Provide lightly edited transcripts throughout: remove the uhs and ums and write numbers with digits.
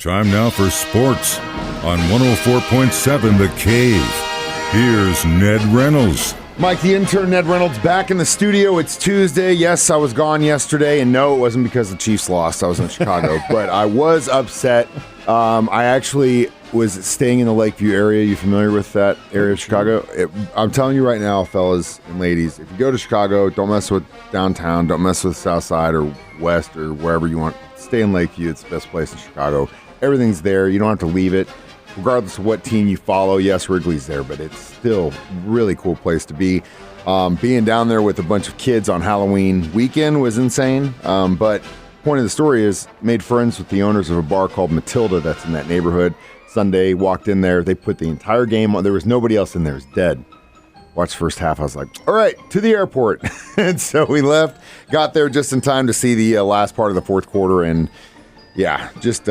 Time now for sports on 104.7 The Cave. Here's Ned Reynolds. Mike The Intern, Ned Reynolds, back in the studio. It's Tuesday. Yes, I was gone yesterday, and no, it wasn't because the Chiefs lost. I was in Chicago, but I was upset. I actually was staying in the Lakeview area. You familiar with that area of Chicago? I'm telling you right now, fellas and ladies, if you go to Chicago, don't mess with downtown. Don't mess with South Side or West or wherever you want. Stay in Lakeview. It's the best place in Chicago. Everything's there. You don't have to leave it. Regardless of what team you follow, yes, Wrigley's there, but it's still a really cool place to be. Being down there with a bunch of kids on Halloween weekend was insane. But point of the story is made friends with the owners of a bar called Matilda that's in that neighborhood. Sunday, walked in there. They put the entire game on. There was nobody else in there. It was dead. Watched the first half. I was like, all right, to the airport. And so we left, got there just in time to see the last part of the fourth quarter. And yeah, just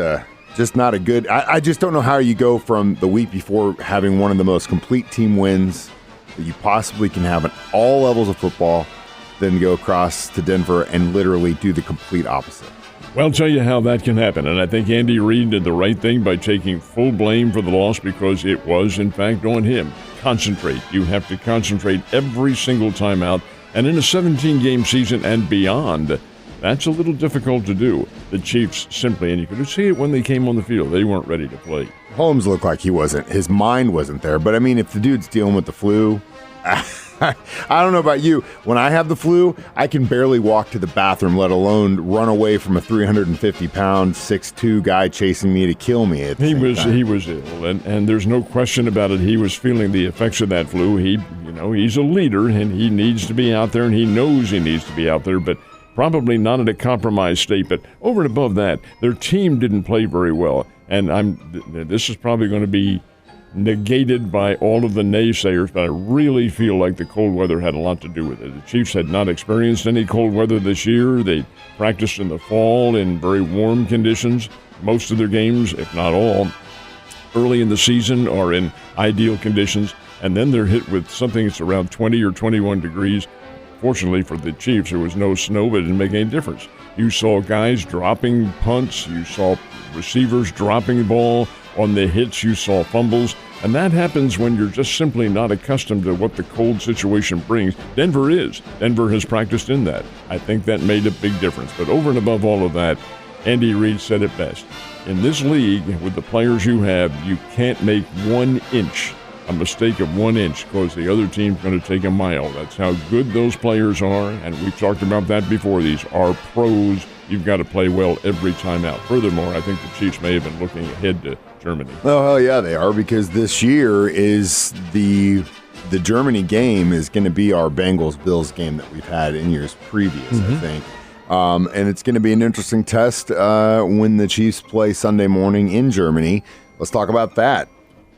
not a good. I just don't know how you go from the week before having one of the most complete team wins that you possibly can have at all levels of football, then go across to Denver and literally do the complete opposite. Well, I'll tell you how that can happen, and I think Andy Reid did the right thing by taking full blame for the loss because it was, in fact, on him. Concentrate. You have to concentrate every single time out, and in a 17-game season and beyond, that's a little difficult to do. The Chiefs simply, and you could see it when they came on the field, they weren't ready to play. Holmes looked like he wasn't. His mind wasn't there. But, I mean, if the dude's dealing with the flu, I don't know about you. When I have the flu, I can barely walk to the bathroom, let alone run away from a 350-pound, 6'2" guy chasing me to kill me. He was ill, and there's no question about it. He was feeling the effects of that flu. He's a leader, and he needs to be out there, and he knows he needs to be out there, but probably not in a compromised state. But over and above that, their team didn't play very well, and this is probably going to be negated by all of the naysayers, but I really feel like the cold weather had a lot to do with it. The Chiefs had not experienced any cold weather this year. They practiced in the fall in very warm conditions. Most of their games, if not all, early in the season are in ideal conditions, and then they're hit with something that's around 20 or 21 degrees. Fortunately for the Chiefs, there was no snow, but it didn't make any difference. You saw guys dropping punts. You saw receivers dropping the ball. On the hits, you saw fumbles. And that happens when you're just simply not accustomed to what the cold situation brings. Denver is. Denver has practiced in that. I think that made a big difference. But over and above all of that, Andy Reid said it best. In this league, with the players you have, you can't make 1 inch a mistake of 1 inch because the other team's going to take a mile. That's how good those players are, and we've talked about that before. These are pros. You've got to play well every time out. Furthermore, I think the Chiefs may have been looking ahead to Germany. Oh, hell yeah, they are, because this year is the Germany game is going to be our Bengals-Bills game that we've had in years previous, I think. And it's going to be an interesting test when the Chiefs play Sunday morning in Germany. Let's talk about that.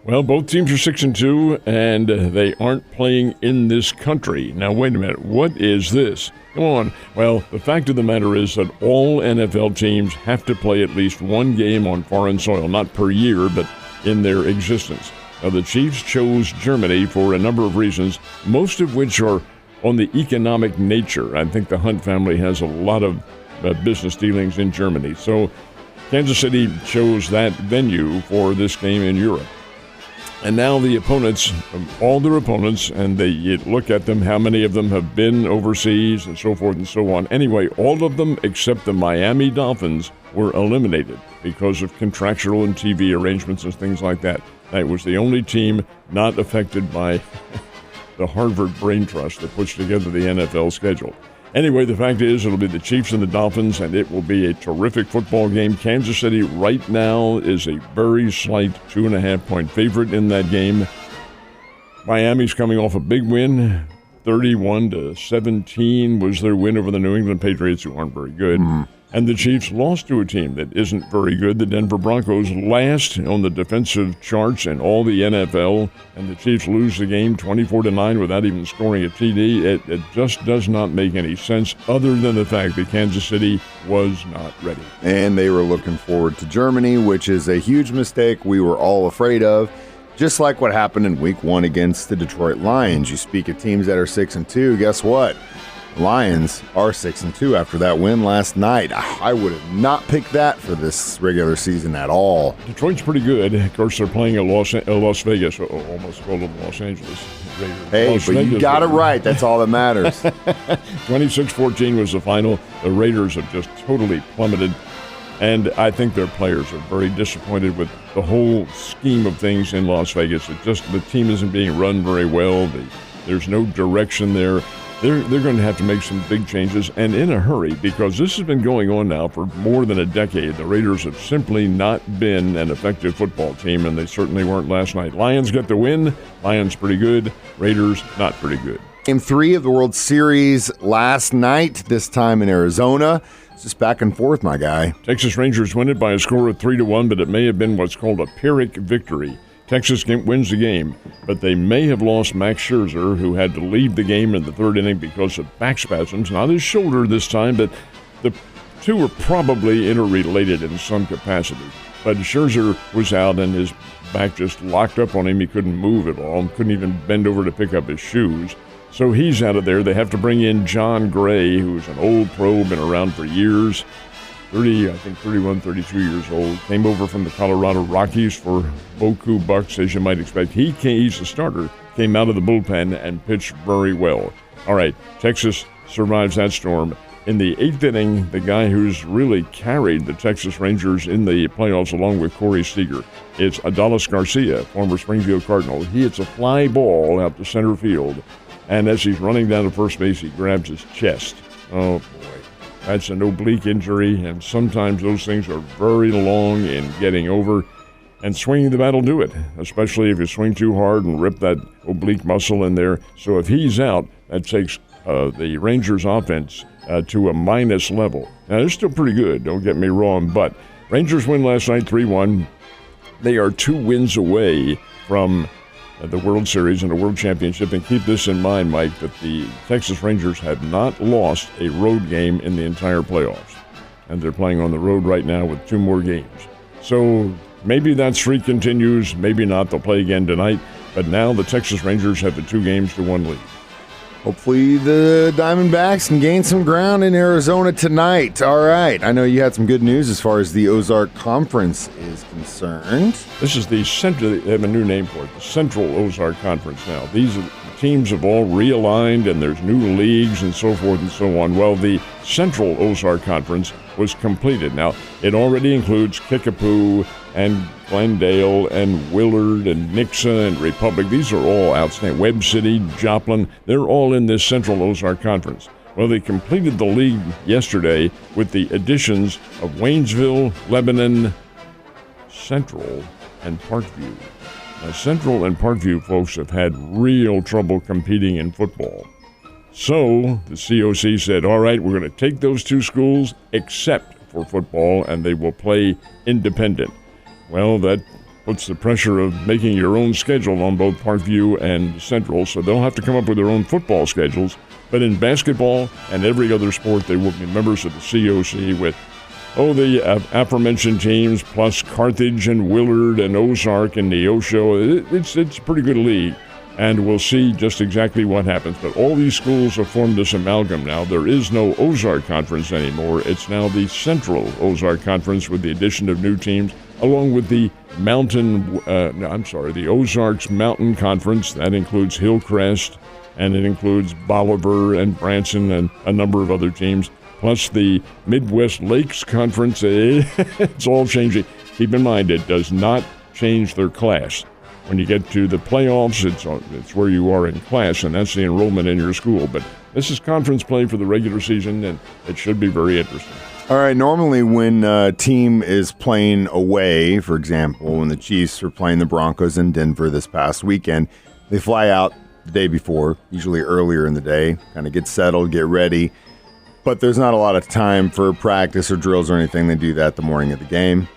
Well, both teams are 6-2, and they aren't playing in this country. Now, wait a minute. What is this? Come on. Well, the fact of the matter is that all NFL teams have to play at least one game on foreign soil, not per year, but in their existence. Now, the Chiefs chose Germany for a number of reasons, most of which are on the economic nature. I think the Hunt family has a lot of business dealings in Germany. So Kansas City chose that venue for this game in Europe. And now the opponents, all their opponents, and you look at them, how many of them have been overseas and so forth and so on. Anyway, all of them except the Miami Dolphins were eliminated because of contractual and TV arrangements and things like that. That was the only team not affected by the Harvard Brain Trust that puts together the NFL schedule. Anyway, the fact is it'll be the Chiefs and the Dolphins, and it will be a terrific football game. Kansas City right now is a very slight 2.5-point favorite in that game. Miami's coming off a big win. 31-17 was their win over the New England Patriots, who aren't very good. And the Chiefs lost to a team that isn't very good. The Denver Broncos last on the defensive charts in all the NFL, and the Chiefs lose the game 24-9 without even scoring a TD. It just does not make any sense other than the fact that Kansas City was not ready. And they were looking forward to Germany, which is a huge mistake we were all afraid of. Just like what happened in Week 1 against the Detroit Lions. You speak of teams that are 6-2, guess what? Lions are 6-2 after that win last night. I would have not picked that for this regular season at all. Detroit's pretty good. Of course, they're playing at Las Vegas. Almost called them Los Angeles Raiders. Hey, Las but Vegas you got it Raiders. right. That's all that matters. 26-14 was the final. The Raiders have just totally plummeted. And I think their players are very disappointed with the whole scheme of things in Las Vegas. The team isn't being run very well. There's no direction there. They're going to have to make some big changes, and in a hurry, because this has been going on now for more than a decade. The Raiders have simply not been an effective football team, and they certainly weren't last night. Lions get the win. Lions pretty good. Raiders not pretty good. Game 3 of the World Series last night, this time in Arizona. It's just back and forth, my guy. Texas Rangers win it by a score of 3-1, but it may have been what's called a Pyrrhic victory. Texas wins the game, but they may have lost Max Scherzer, who had to leave the game in the third inning because of back spasms. Not his shoulder this time, but the two are probably interrelated in some capacity. But Scherzer was out, and his back just locked up on him. He couldn't move at all, couldn't even bend over to pick up his shoes. So he's out of there. They have to bring in John Gray, who's an old pro, been around for years. 31, 32 years old. Came over from the Colorado Rockies for Boku bucks, as you might expect. He's a starter. Came out of the bullpen and pitched very well. All right, Texas survives that storm. In the 8th inning, the guy who's really carried the Texas Rangers in the playoffs along with Corey Seager, it's Adolis Garcia, former Springfield Cardinal. He hits a fly ball out to center field, and as he's running down to first base, he grabs his chest. Oh, boy. That's an oblique injury, and sometimes those things are very long in getting over. And swinging the bat will do it, especially if you swing too hard and rip that oblique muscle in there. So if he's out, that takes the Rangers' offense to a minus level. Now, they're still pretty good, don't get me wrong, but Rangers win last night 3-1. They are 2 wins away from the World Series and the World Championship. And keep this in mind, Mike, that the Texas Rangers have not lost a road game in the entire playoffs. And they're playing on the road right now with 2 more games. So maybe that streak continues, maybe not. They'll play again tonight. But now the Texas Rangers have the 2 games to 1 lead. Hopefully the Diamondbacks can gain some ground in Arizona tonight. All right. I know you had some good news as far as the Ozark Conference is concerned. This is the Central, they have a new name for it, the Central Ozark Conference now. These teams have all realigned, and there's new leagues and so forth and so on. Well, the Central Ozark Conference was completed. Now, it already includes Kickapoo and Glendale and Willard and Nixa and Republic. These are all outstanding. Webb City, Joplin, they're all in this Central Ozark Conference. Well, they completed the league yesterday with the additions of Waynesville, Lebanon, Central, and Parkview. Now, Central and Parkview folks have had real trouble competing in football. So the COC said, all right, we're going to take those 2 schools except for football, and they will play independent. Well, that puts the pressure of making your own schedule on both Parkview and Central, so they'll have to come up with their own football schedules. But in basketball and every other sport, they will be members of the COC with, the aforementioned teams, plus Carthage and Willard and Ozark and Neosho. It's a pretty good league, and we'll see just exactly what happens. But all these schools have formed this amalgam now. There is no Ozark Conference anymore. It's now the Central Ozark Conference with the addition of new teams, along with the the Ozarks Mountain Conference. That includes Hillcrest, and it includes Bolivar and Branson and a number of other teams, plus the Midwest Lakes Conference. It's all changing. Keep in mind, it does not change their class. When you get to the playoffs, it's where you are in class, and that's the enrollment in your school. But this is conference play for the regular season, and it should be very interesting. All right, normally when a team is playing away, for example, when the Chiefs were playing the Broncos in Denver this past weekend, they fly out the day before, usually earlier in the day, kind of get settled, get ready. But there's not a lot of time for practice or drills or anything. They do that the morning of the game.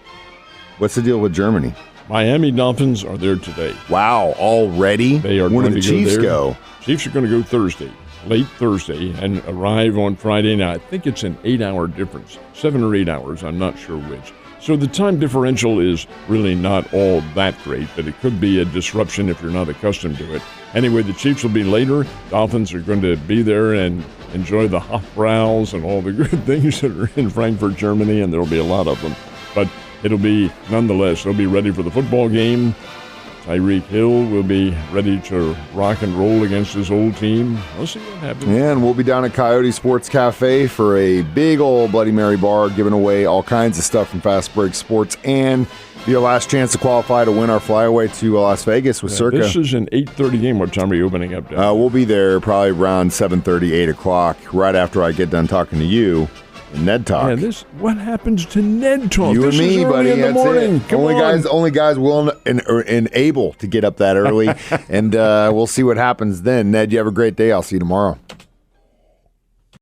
What's the deal with Germany? Miami Dolphins are there today. Wow, already? They are when going do the to Chiefs go there. go? Chiefs are going to go Thursday, late Thursday, and arrive on Friday. Now, I think it's an 8-hour difference, 7 or 8 hours. I'm not sure which. So the time differential is really not all that great, but it could be a disruption if you're not accustomed to it. Anyway, the Chiefs will be later. Dolphins are going to be there and enjoy the Hofbrau's and all the good things that are in Frankfurt, Germany, and there will be a lot of them. But it'll be, nonetheless, they'll be ready for the football game. Tyreek Hill will be ready to rock and roll against his old team. We'll see what happens. And we'll be down at Coyote Sports Cafe for a big old Bloody Mary bar, giving away all kinds of stuff from Fast Break Sports, and your last chance to qualify to win our flyaway to Las Vegas with Circa. This is an 8:30 game. What time are you opening up? We'll be there probably around 7:30, 8 o'clock, right after I get done talking to you. Ned Talk. Yeah, what happens to Ned Talk? You this and me, is buddy. in the morning. Come only guys willing and able to get up that early, and we'll see what happens then. Ned, you have a great day. I'll see you tomorrow.